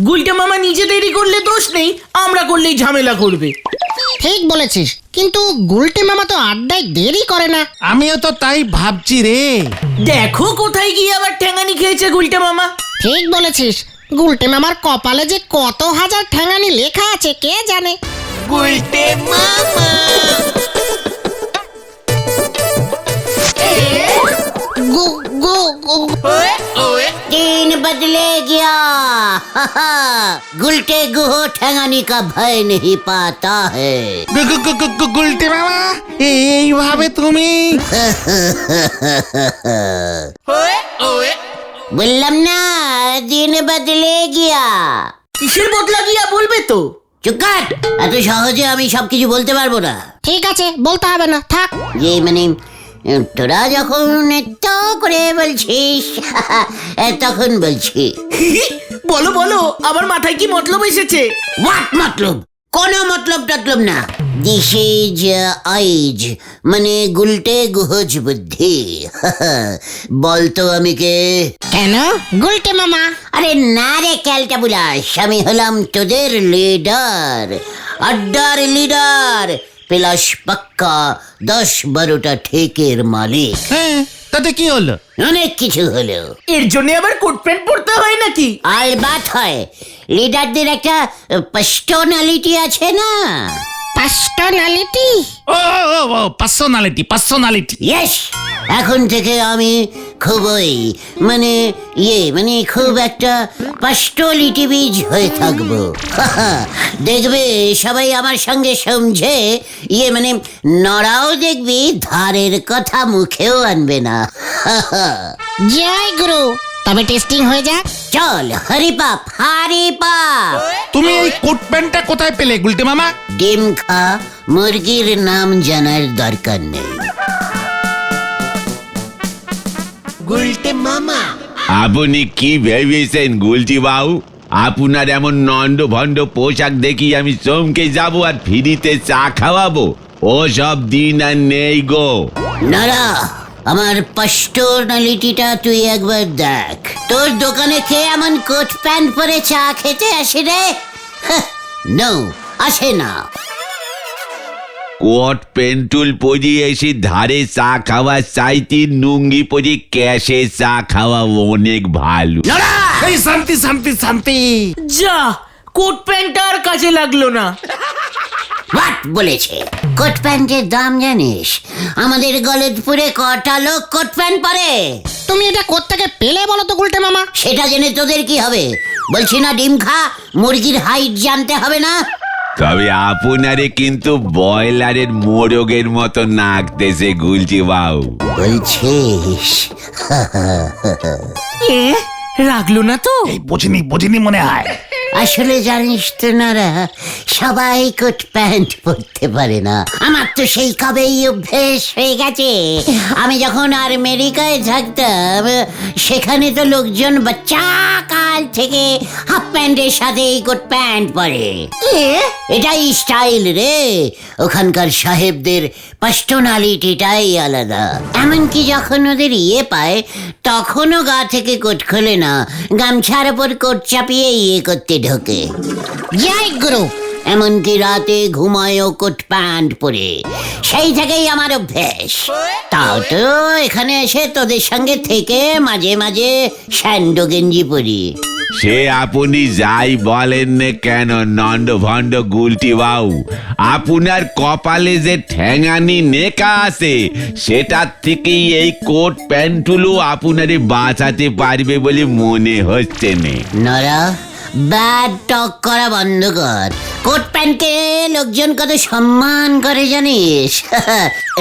গুলটে মামা নিজে দেরি করলে দোষ নেই, আমরা করলেই ঝামেলা করবে। ঠিক বলেছিস, কিন্তু গুলটে মামা তো আড্ডায় দেরি করে না। আমিও তো তাই ভাবছি রে। দেখো কোথায় গিয়ে আবার ঠ্যাঙানি খেয়েছে গুলটে মামা। ঠিক বলেছিস, গুলটে মামার কপালে যে কত হাজার ঠ্যাঙানি লেখা আছে কে জানে। গুলটে মামা গু গু গু दिन बदले गया गुलटे गुह ठेंगानी का भय नहीं पाता है। গুলটে মামা, এইভাবে তুমি? বললাম না দিন বদলে গিয়া। কিসের বদলা গিয়া বলবে তো? চুপ কর, এত সহজে আমি সবকিছু বলতে পারবো না। ঠিক আছে, বলতে হবে না, থাক। যে মানে তোরা যখন এত করে বলছিস তখন বলছি। বলো বলো, আমার মাথায় কি মতলব এসেছে? হোয়াট মতলব? কোনো মতলব টতলব না। দিস ইজ আইজ মানে গুলটে গুহজ বুদ্ধি। বলতো আমি কে? কেন গুলটে মামা? আরে না রে ক্যালটা বুলাস, আমি হলাম তোদের লিডার, আড্ডার লিডার, প্লাস পাক্কা 10-12টা ঠেকের মালিক। হ্যাঁ, তাতে কি হলো? অনেক কিছু হলো। এর জন্য আবার কোট প্যান্ট পরতে হয় নাকি? আর বাত হয়, লিডারদের একটা পার্সোনালিটি আছে না? পার্সোনালিটি? ও পার্সোনালিটি। ইয়েস, এখন থেকে আমি খুবই মানে খুব একটা পার্সোনালিটি বীজ হয়ে থাকবো। দেখবে সবাই আমার সঙ্গে সমঝে, মানে নড়াও দেখবি ধারের কথা মুখেও আনবে না। জয় গুরু, তবে টেস্টিং হয়ে যাক। চল হরিপাপ হরিপাপ। তুমি এই কোট প্যান্টটা কোথায় পেলে গুলটে মামা? ডিম খা, মুরগির নাম জানার দরকার নেই। আপনি কি ভেবেছেন গুলটি বাবু? আপনার এমন নন্ড ভণ্ড পোশাক দেখি আমি চমকে যাব আর ফ্রিতে চা খাওয়াবো? ও সব দিন আর নেই গো। নারা, আমার পার্সোনালিটিটা তুই একবার দেখ। তোর দোকানে কে এমন কোট প্যান্ট পরে চা খেতে আসে রে? নো, আসে না। কোট পেন্টুল পরিয়ে এসে ধারে চা খাওয়া চাইতে নুঙ্গি পরে ক্যাশে চা খাওয়া অনেক ভালো। এই শান্তি শান্তি শান্তি। যা, কোট প্যান্টটা আর কাজে লাগলো না। হোয়াট বলেছে? কোট প্যান্টের দাম জানিস? আমাদের গলতপুরে কটা লোক কোট প্যান্ট পরে? তুমি এটা কোত্থেকে পেলে বলো তো গুলটে মামা? সেটা জেনে তোদের কি হবে? বলছি না ডিম খা, মুরগির হাইট জানতে হবে না? তবে আপনারে কিন্তু বয়লারের মোরগের মতো নাকতেছে গুলটি বাবু। বলছিস? রাগলো না তো? এই বুঝিনি মনে হয়। আসলে জানিস তো নারা, সবাই কোট প্যান্ট পরতে পারে না। আমার তো সেই কবেই অভ্যেস হয়ে গেছে। আমি যখন আমেরিকায় থাকতাম, সেখানে তো লোকজন বাচ্চা কাল থেকে হাফ প্যান্টের সাথে কোট প্যান্ট পরে। এটাই স্টাইল রে। ওখানকার সাহেবদের পার্সোনালিটিটাই আলাদা। এমনকি যখন ওদের পায়, তখনও গা থেকে কোট খোলে না, গামছার ওপর কোট চাপিয়ে করতে ঢোকে। জয় গুরু। এমনকি রাতে ঘুমায়ও কোট প্যান্ট পরে। সেই থেকেই আমার অভ্যেস। তাও তো এখানে এসে তোদের সঙ্গে থেকে মাঝে মাঝে স্যান্ডো গেঞ্জি পরি। সে আপনি যাই বলেন না কেন নন্ড ভণ্ড গুলটি বাবু, আপনার কপালে যে ঠ্যাঙানি নেকা আছে, সেটার থেকেই এই কোট প্যান্টগুলো আপনারে বাঁচাতে পারবে বলে মনে হচ্ছে না। নরা, ব্যাড টক করা বন্ধ কর। কোট প্যান্টকে লোকজন কত সম্মান করে জানিস?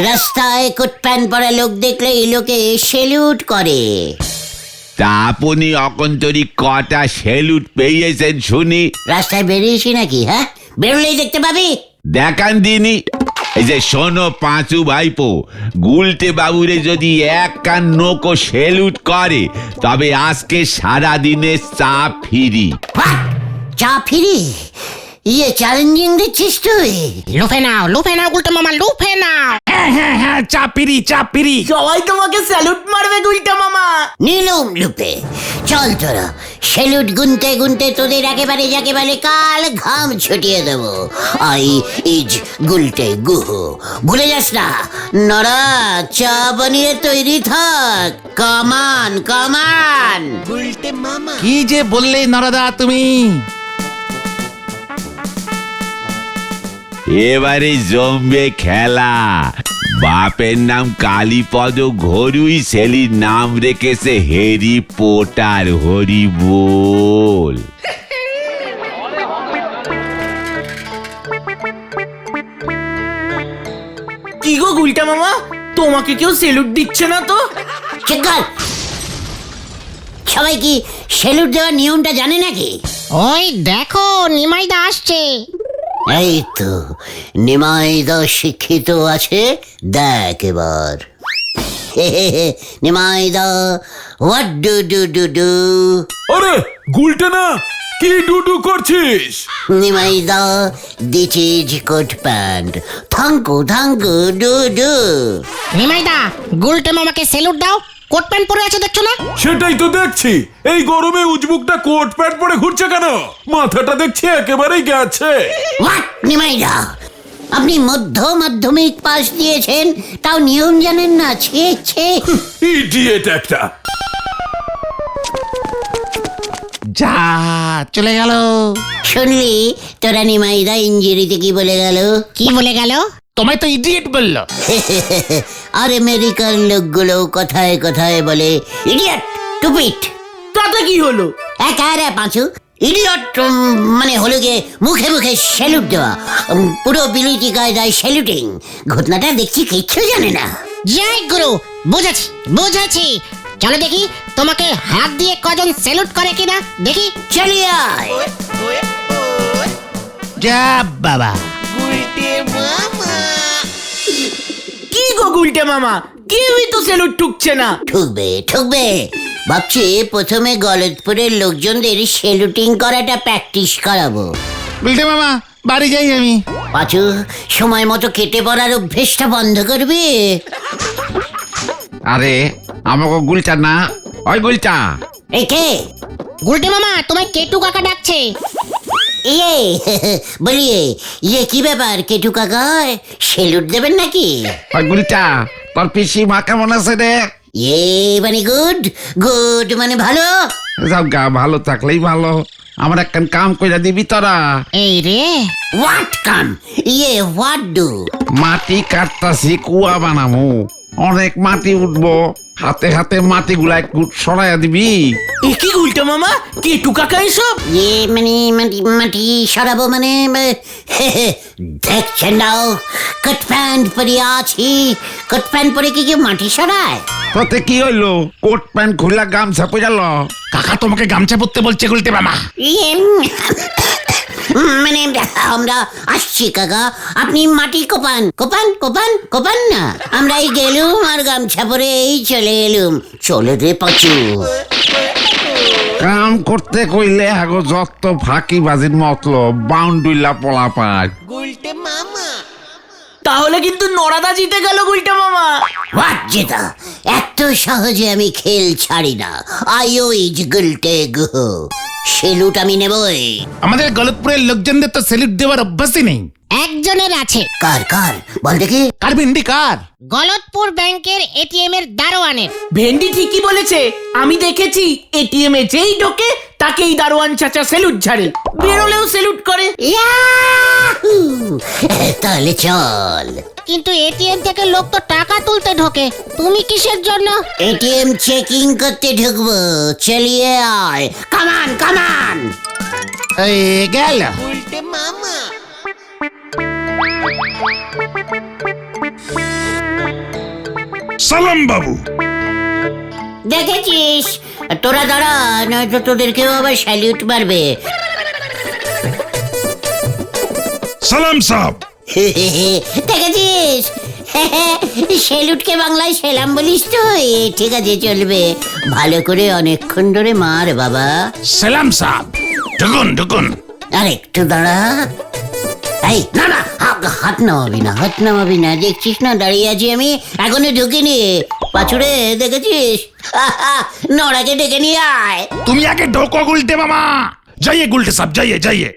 রাস্তায় কোট প্যান্ট পরা লোক দেখলে এই লোকে সেলুট করে। তা আপনি অকন্তরি কটা সেলুট পেয়েছেন শুনি? রাস্তায় বেরিয়েছি নাকি? হ্যাঁ, বেরোলেই দেখতে পাবি। দেখান দিনি। এই যে শোনো পাঁচু ভাইপো, গুলটে বাবুরে যদি এক কান নৌকো সেলুট করে, তবে আজকে সারা দিনে চা ফিরি। চা ফিরি? চ্যালেঞ্জিং দিচ্ছিস তুই? লুফে নাও গুলটে মামা, লুফে নাও। হ্যাঁ চাপিরি সবাই তোমাকে স্যালুট মারবে গুলটা মামা। নীলুম লুপে, চল তোরা সেলুট গুনতে গুনতে তোদের একেবারে যাকে বলে কাল ঘাম ছুটিয়ে দেব। আই ইজ গুলটে গুহ, ভুলে যাস না। নড়া, চা বানিয়ে তৈরি থাক। কামান কামান। কি যে বললে নরদা তুমি। এবারে জমবে খেলা। বাপের নাম কালীপদ ঘরুই, ছেলির নাম রেখেছে হেরি পোটার। হরি বল। কি গো গুলটা মামা, তোমাকে কেউ স্যালুট দিচ্ছে না তো? ঠিক কর। সবাই কি সেলুট দেওয়ার নিয়মটা জানে নাকি? ওই দেখো নিমাইদা আসছে। এই তো নিমাইদা শিক্ষিত আছে, দেখ এবার। নিমাইদা, what do do do do? আরে গুলটে না, কি ডুডু করছিস? নিমাইদা, this is coat pant. Thank you do do. নিমাইদা, গুলটে মামাকে স্যালুট দাও। কোট প্যান্ট পরে আছে দেখছো না? সেটাই তো দেখছি, এই গরমে উজবুকটা কোট প্যান্ট পরে ঘুরছে কেন? মাথাটা দেখছি একেবারেই গেছে। হোয়াট নিমাইদা, আপনি মাধ্যমিক পাস দিয়েছেন, তাও নিয়ম জানেন না? ছে ছে। ইডিয়েট একটা। যা চলে গেল। শুনলি তোরা নিমাইদা ইঞ্জিরিতে কি বলে গেল? কি বলে গেল? তোমায় তো ইডিয়েট বললো। আর আমেরিকার লোকগুলো কথায় কথায় বলে ইডিয়ট, টুপিট। তাতে কি হলো? একারে পাঁচু, ইডিয়ট মানে হলো গিয়ে মুখে মুখে স্যালুট দেওয়া। পুরো বিলিটি কায়দায় স্যালুটিং। ঘটনাটা দেখছি কিচ্ছু জানে না। জয় গুরু, বুঝেছি। চলো দেখি তোমাকে হাত দিয়ে কজন স্যালুট করে কিনা দেখি। চলিয়ে আয়। যা বাবা। কি গো গুলটা মামা, কেউই তো স্যালুট ঠুকছে না। ঠুকবে। ভাবছি প্রথমে গলতপুরের লোকজনদের স্যালুটিং করাটা প্র্যাকটিস করাবো। গুলটে মামা, বাড়ি যাই আমি। পাঁচু, সময় মতো কেটে পড়ার অভ্যেসটা বন্ধ করবি? আরে আমাকে গুলটা না, ওই গুলটা। এই কে? গুলটে মামা, তোমায় কেটু কাকা ডাকছে। ইয়ে বলিয়ে, কি ব্যাপার কেটু কাকা, সেলুট দেবেন নাকি? ওই গুলটা, তোর পিসি মা কেমন আছে রে? মানে গুড মানে ভালো। যাও গা, ভালো থাকলেই ভালো। আমার একটা কাম কইরা দিবি তোরা? এই রে, হোয়াট কাম? What do? মাটি কাটতাছি, কুয়া বানামু। অনেক মাটি উঠবো, হাতে হাতে মাটি গুলা একটু সরাইয়া দিবি। এ কি গুলটা মামা, কেটু কাকা এসব? মানে মাটি সরাবো মানে? দেখছেন নাও, কোট প্যান্ট পরে আছি। কোট প্যান্ট পরে কি কেউ মাটি সরায়? তোতে কি হইলো? কোট প্যান্ট খুললা গামছা পইরাল। কাকা তোমাকে গামছা পরতে বলছে গুলটে মামা। মানে আমরা আসছি কাকা, আপনি মাটি কোপান না। আমরা এই গেলুম আর গামছা পরে এই চলে এলুম। চলে রে পাচু। কাম করতে কইলে আগো যত ফাঁকি বাজির মতলব, বাউন্ডুইলা পলা পায়। তাহলে কিন্তু নরাদা জিতে গেল গুলটা মামা। হোয়াট জেতা? এত সহজে আমি খেল ছাড়ি না। আইও ইজ গুলটে গুহ, সেলুট আমি নেবই। আমাদের গলতপুরের লোকজনদের তো স্যালুট দেওয়ার অভ্যাসই নেই। একজনের আছে। কার বল দেখি। কার ভিন্ডি কার? গলতপুর ব্যাংকের এটিএম এর দারোয়ানের। ভেন্ডি ঠিকই বলেছে, আমি দেখেছি এটিএম এ যেই ঢোকে তাকেই দারোয়ান চাচা স্যালুট ঝাড়ে, বেরোলেও স্যালুট করে। ইয়াহু! তাহলে চল। কিন্তু এটিএম থেকে লোক তো টাকা তুলতে ঢোকে, তুমি কিসের জন্য? এটিএম চেকিং করতে ঢুকবো। চলিয়ে আয়। কামান। এই গেল। সালাম বাবু। দেখেছিস, তোরা দাঁড়া, নয়তো তোদেরকেও আবার স্যালিউট মারবে। সালাম সাহেব। দেখেছিস, স্যালুটকে বাংলায় সেলাম বলিস তুই? ঠিক আছে, চলবে। ভালো করে অনেকক্ষণ ধরে মার বাবা। সালাম সাহেব। ঢুকুন। আর একটু দাঁড়া। এই না না, হাত নামাবি না, দেখছিস না দাঁড়িয়ে আছি আমি, এখনো ঢুকিনি। পাছুরে দেখেছিস? নড়াকে ডেকে নিয়ে আয়। তুমি আগে ঢোকো গুলটে মামা। जाइए गुलटे साहब, जाइए जाइए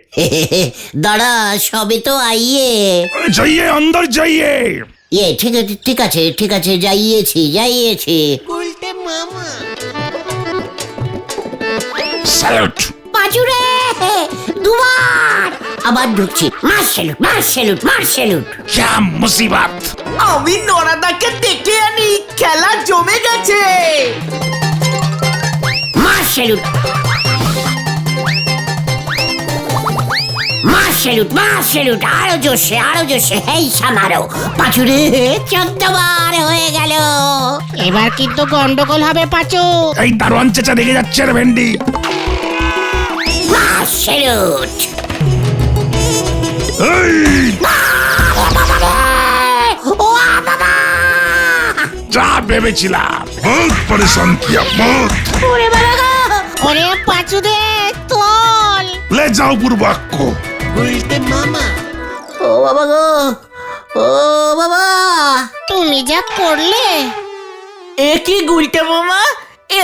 দাঁড়া, সবে তো আইয়ে। जाइए अंदर जाइए। ঠিক আছে, যাইয়েছি। सैल्यूट। পাঁচুরে দুবার আবার ঢুকছি। মার স্যালুট। क्या मुसीबत। আমি নরাদাকে ডেকে আনি, খেলা জমে গেছে। মার স্যালুট। আরো জোরসে হেই সামারো। পাঁচুরে 14 বার হয়ে গেল। এবার কিন্তু গন্ডগোল হবে পাচু। এই দারোয়ান চেঁচা রেগে যাচ্ছে রে ভেন্ডি। মার স্যালুট। এই, ও বাবা! যা ভেবেছিলাম, বহুত পরেশান কিয়া বহুত। ওরে বাবা গো! ওরে পাচু রে তোল। ले जाओ बुर्बाक को। ও বাবা গো! ও বাবা! তুমি যা করলে। এ কি গুলটে মামা,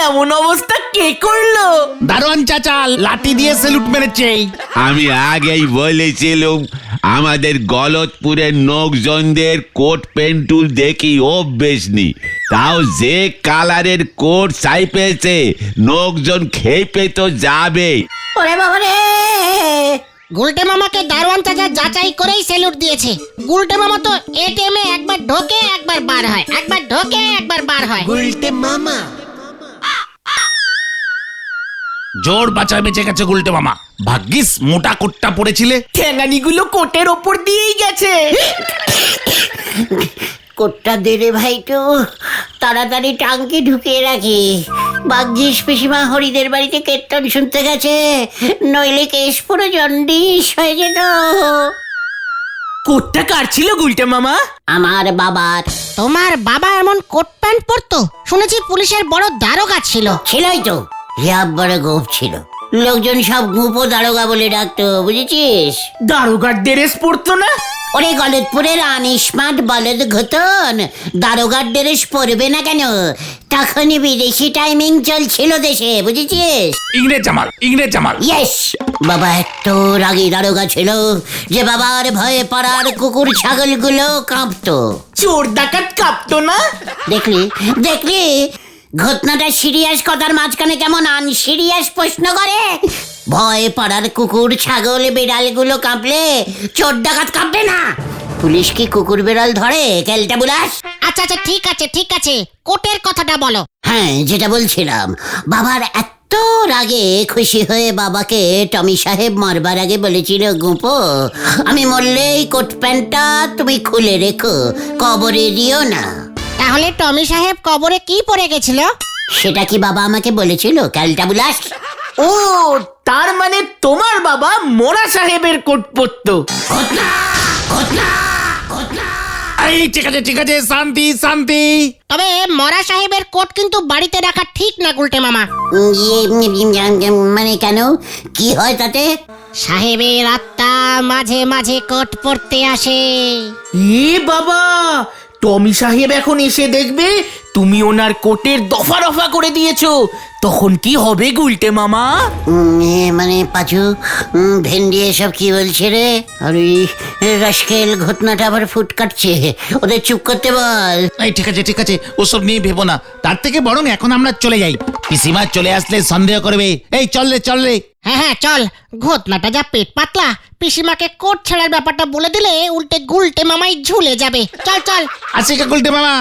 এমন অবস্থা কে করলো? দারোয়ান চাচা লাঠি দিয়ে স্যালুট মেরেছে। আমি আগেই বলেছিলাম আমাদের গলতপুরের লোকজনদের কোট পেন্টুল দেখি অভ্যেস নেই, তাও যে কালারের কোট চাইপেছে লোকজন খেপে তো যাবে। ওরে বাবা রে! গুলটে মামাকে দারোয়ান চাচা যাচাই করেই স্যালুট দিয়েছে। গুলটে মামা তো এটিএম এ একবার ঢোকে একবার বার হয়, একবার ঢোকে একবার বার হয়। জোর বাঁচা বেঁচে গেছে গুলটে মামা। ভাগ্যিস মোটা কোটটা পড়েছিলে। ঠ্যাঙ্গানিগুলো কোটের ওপর দিয়েই গেছে। কোটটা দে রে ভাইটু, তাড়াতাড়ি টাঙ্কি ঢুকিয়ে রাখি। ভাগ্যিস পিসিমা হরিদের বাড়িতে কীর্তন শুনতে গেছে, নইলে কেশ পুরো জন্ডিস হয়ে যেত। কোটটা কার ছিল গুলটে মামা? আমার বাবার। তোমার বাবা এমন কোট প্যান্ট পরতো? শুনেছি পুলিশের বড় দারোগা ছিল। ছিলই তো, হিয়াব বড় গোপ ছিল। লোকজন সব গুপো দারোগা বলে ডাকতো, বুঝেছিস? দারোগার ড্রেস পরতো না? ওরে গলতপুরের আনিসমাট বলদ ঘতন, দারোগার ড্রেস পরবে না কেন? তখনই বিদেশি টাইমিং চলছিল দেশে, বুঝেছিস? ইংরেজ জামাল। ইয়েস! বাবা এত রাগী দারোগা ছিল যে বাবার ভয়ে পাড়ার কুকুর ছাগলগুলো কাঁপতো। চোর ডাকাত কাঁপতো না? দেখলি ঘটনাটা সিরিয়াস কথার মাঝখানে কেমন আনসিরিয়াস প্রশ্ন করে। ভয় পাড়ার কুকুর ছাগল বিড়ালগুলো কাঁপলে চোর ডাকাত কাঁপবে না? পুলিশ কি কুকুর বিড়াল ধরে, ক্যালটা বুলাস? আচ্ছা ঠিক আছে, কোটের কথাটা বলো। হ্যাঁ, যেটা বলছিলাম, বাবার এত রাগে খুশি হয়ে বাবাকে টমি সাহেব মারবার আগে বলেছিল, গুঁপো আমি মরলে এই কোট প্যান্টটা তুমি খুলে রেখো, কবরে দিও না। তাহলে টমি সাহেব কবরে কি পড়ে গেছিল? সেটা কি বাবা আমাকে বলেছিল, ক্যালটা বুলাস? ও, তার মানে তোমার বাবা মোরা সাহেবের কোট পরতো। এই ঠিক আছে শান্তি। তবে মরা সাহেবের কোট কিন্তু বাড়িতে রাখা ঠিক না গুলটে মামা। মানে কেন, কি হয় তাতে? সাহেবের আত্মা মাঝে মাঝে কোট পরতে আসে। এ বাবা, টমি সাহেব এখন এসে দেখবে তুমি ওনার কোটের দফা রফা করে দিয়েছো, তখন কি হবে গুলটে মামা? মানে পাঁচু, ভেন্ডি এসব কি বলছে রে? আর ওই রাস্কেল ঘটনাটা আবার ফুট কাটছে, ওদের চুপ করতে বল। এই ঠিক আছে ওসব নিয়ে ভেবো না, তার থেকে বরং এখন আমরা চলে যাই। পিসিমা চলে আসলে সন্দেহ করবে। এই চল রে। হ্যাঁ চল, ঘটনাটা যা পেট পাতলা, পিসিমাকে কোট ছেড়ার ব্যাপারটা বলে দিলে উল্টে গুলটে মামাই ঝুলে যাবে। চল। আসি কা গুলটে মামা।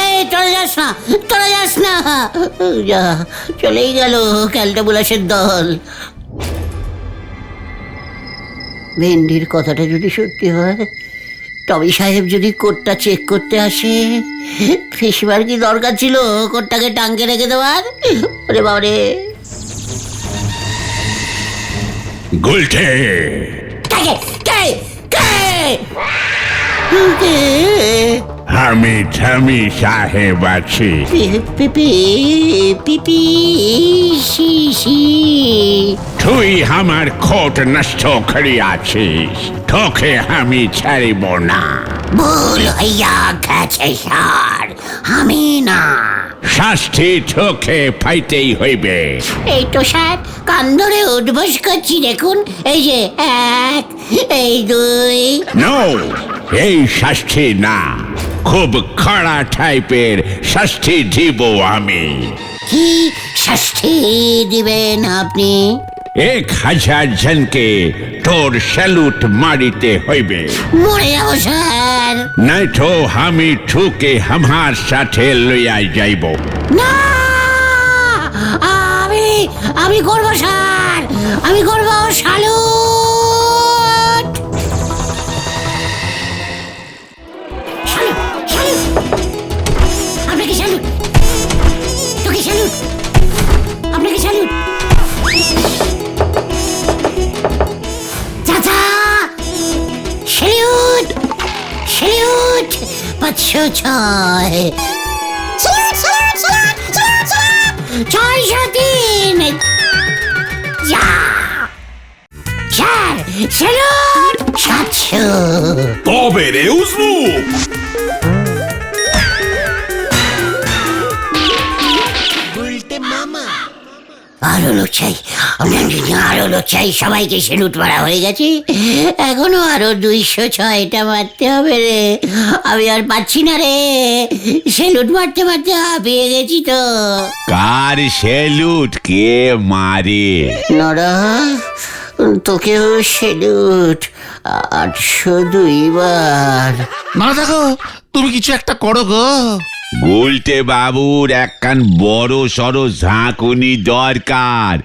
এই চলে যাস না। যা, চলেই গেল ক্যালটা বুলাসের দল। ভেন্ডির কথাটা যদি সত্যি হয়, টমি সাহেব যদি কোটটা চেক করতে আসে, ফিসবার কি দরকার ছিল কোটটাকে টাঙ্গে রেখে দেওয়ার? ওরে বাবারে! গুলটে কে? আমি ঠামি সাহেব আছি। পিপি পিপি সি সি। তুই আমার কোট নষ্ট করিয়াছিস, তোকে আমি ছাড়িব না। ভুল হইয়া গেছে স্যার, আমি না। শাস্তি তোকে পাইতেই হইবে। এই তো স্যার কান ধরে উঠবস করছি, দেখুন এই যে 1, এই 2। নো, এই শাস্তি না, খুব কড়া টাইপের শাস্তি দিব আমি। কি শাস্তি দিবেন আপনি? 1000 জনকে তোর স্যালুট মারিতে হইবে, মরে যাবো স্যার। নয়তো আমি তোকে আমার সাথে লইয়া যাইব। না, আমি করবো স্যার, আমি করবো স্যালুট। Salute, salute. আপনাকে স্যালুট, তোকে স্যালুট, আপনাকে স্যালুট। চাচা স্যালুট, স্যালুট। 506, 603। যা স্যার, স্যালুট। 700। তবে রে উজবুক, আরো লোক চাই, আরো লোক চাই। সবাইকে সেলুট মারা হয়ে গেছে, এখনো আরো 206টা মারতে হবে রে। আমি আর পাচ্ছি না রে, সেলুট মারতে মারতে হাঁপিয়ে গেছি তো। কার সেলুট কে মারে? নড়া, তোকেও সেলুট। 802 বার। না দেখো, তুমি কিছু একটা করো গো। গুলটে বাবুর একখান বড় সড়ো ঝাঁকুনি দরকার।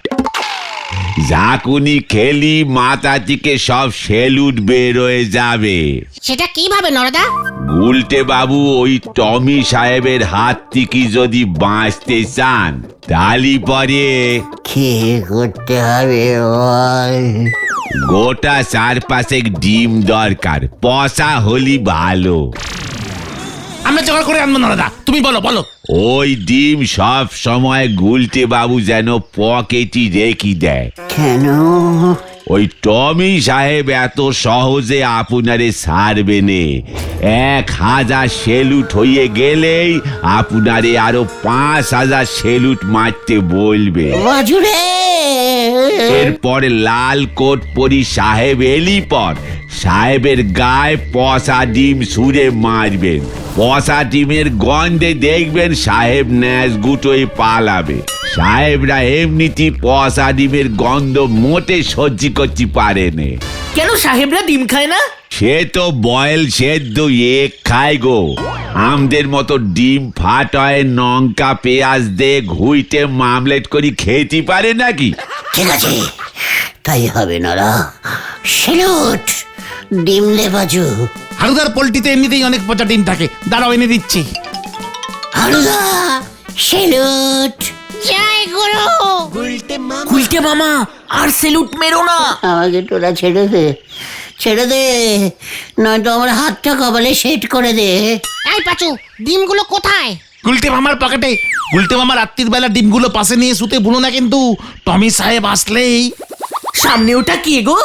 ঝাঁকুনি খেলি মাথা থেকে সব সেলুট বের হয়ে যাবে। সেটা কিভাবে নরদা? গুলটে বাবু ওই টমি সাহেবের হাত থেকে যদি বাঁচতে চান, তালি পরে কি করতে হবে বল? গোটা 4-5 ডিম দরকার, পচা হলি ভালো। আমরা জোগাড় করে আনবো না দাদা, তুমি বলো বলো। ওই ডিম সব সময় গুলটে বাবু যেন পকেটই রেখে দেয়। কেন? ওই টমি সাহেব এত সহজে আপনারে ছাড়বে নে। 1000 সেলুট হয়ে গেলেই আপনারে আরো 5000 সেলুট মারতে বলবে। বাজুরে, এরপরে লাল কোট পরি সাহেব এলি পর সাহেবের গায়ে পচা ডিম ছুঁড়ে মারবেন। পচা ডিমের গন্ধে দেখবেন সাহেব ন্যাস গুটোই পালাবে। সাহেবরা এমনিতে পচা ডিমের গন্ধ মোটে সহ্য করতে পারে না। কেন সাহেবরা ডিম খায় না? সে তো বয়েল সেদ্ধ খায় গো। আমাদের মতো ডিম ফাটায় লঙ্কা পেঁয়াজ দিয়ে ঘুইতে মামলেট করি খেতে পারে নাকি? ঠিক আছে, তাই হবে নরা। সেলুট। ডিম দে বাজু। হালুদার পোল্ট্রিতে এমনিতেই অনেক পচা ডিম থাকে, দাঁড়াও এনে দিচ্ছি। হালুদা, সেলুট। জয় গুরু। গুলটে মামা, আর সেলুট মেরো না। আমাকে তোরা ছেড়ে দে, ছেড়ে দে, নয়তো আমার হাতটা কপালে সেট করে দে। এই পাচু, ডিমগুলো কোথায়? গুলটে মামার পকেটে। গুলটে মামার রাত্রির বেলা ডিমগুলো পাশে নিয়ে শুতে ভুলো না কিন্তু, টমি সাহেব আসলেই। সামনে ওটা কি গো?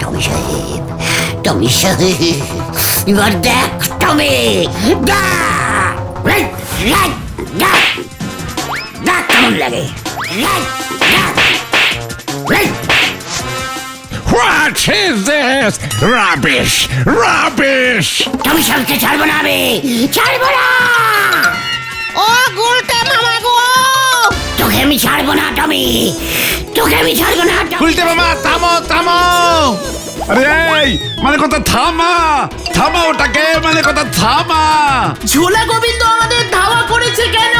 টমি সাহেব, টমি সাহেব, এবার দেখ টমি, দেখ কেমন লাগে। What is this? Rubbish! Rubbish! টমি সাহেবকে ছাড়বো না আমি, ছাড়বো না। ও গুলটে মামা গো, তোকে আমি ছাড়বো না টমি, তোকে আমি ছাড়বো না। গুলটে মামা থামো থামো। আরে এই মানে কথা থামা, থামা ওটাকে, মানে কথা থামা। ঝোলা গোবিন্দ আমাদের ধাওয়া করেছে কেন?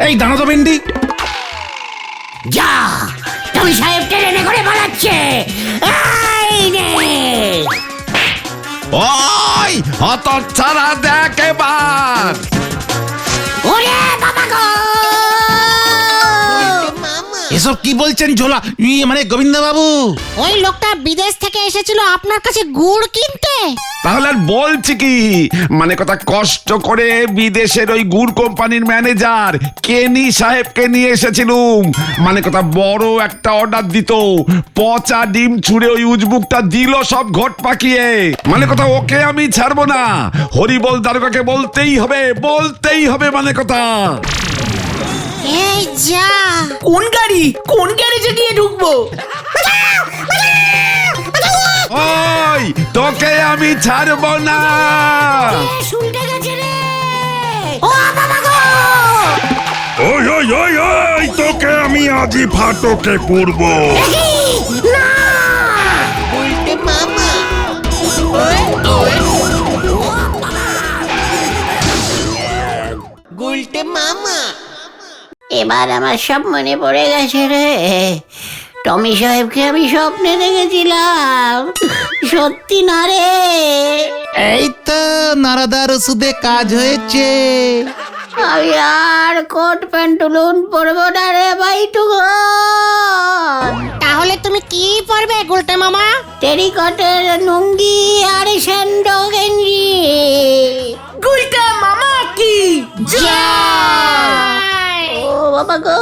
এই দাঁড়া তো ভেন্ডি। যা, টমি সাহেব ট্রেনে করে পালাচ্ছে। এই নে। ওই হত ছাড়া দেখ এবার। ওরে বাবা গো, এসব কি বলছেন ঝোলা মানে গোবিন্দ বাবু? ওই লোকটা বিদেশ থেকে এসেছিল আপনার কাছে গুড় কিনতে। তাহলে আর বলছি কি, মানে কথা কষ্ট করে বিদেশের ওই গুড় কোম্পানির ম্যানেজার কেনি সাহেবকে নিয়ে এসেছিলুম। মানে কথা বড় একটা অর্ডার দিত, পচা ডিম ছুঁড়ে ওই উজবুকটা দিল সব ঘট পাকিয়ে। মানে কথা ওকে আমি ছাড়বো না, হরিবল দারোগাকে বলতেই হবে মানে কথা। এই যা, কোন গাড়ি, কোন গ্যারেজে গিয়ে ঢুকবো? ওই তোকে আমি ছাড়বো না। শুনতে গেছে রে, ও বাবা গো! ওই ওই ওই ওই তোকে আমি আজই ফাটকে পড়বো। না! এবার আমার সব মনে পড়ে গেছে রে। টমি সাহেবকে আমি স্বপ্নে দেখেছিলাম, সত্যি না রে। এই তো নারাদার ওষুধে কাজ হয়েছে। আমি আর কোট প্যান্ট লুন পরবো না রে ভাইটুকু। তাহলে তুমি কি পরবে গুলটে মামা? টেরিকটের লুঙ্গি আর স্যান্ডো গেঞ্জি। গুলটে মামা কি জয়! ও বাবা গো!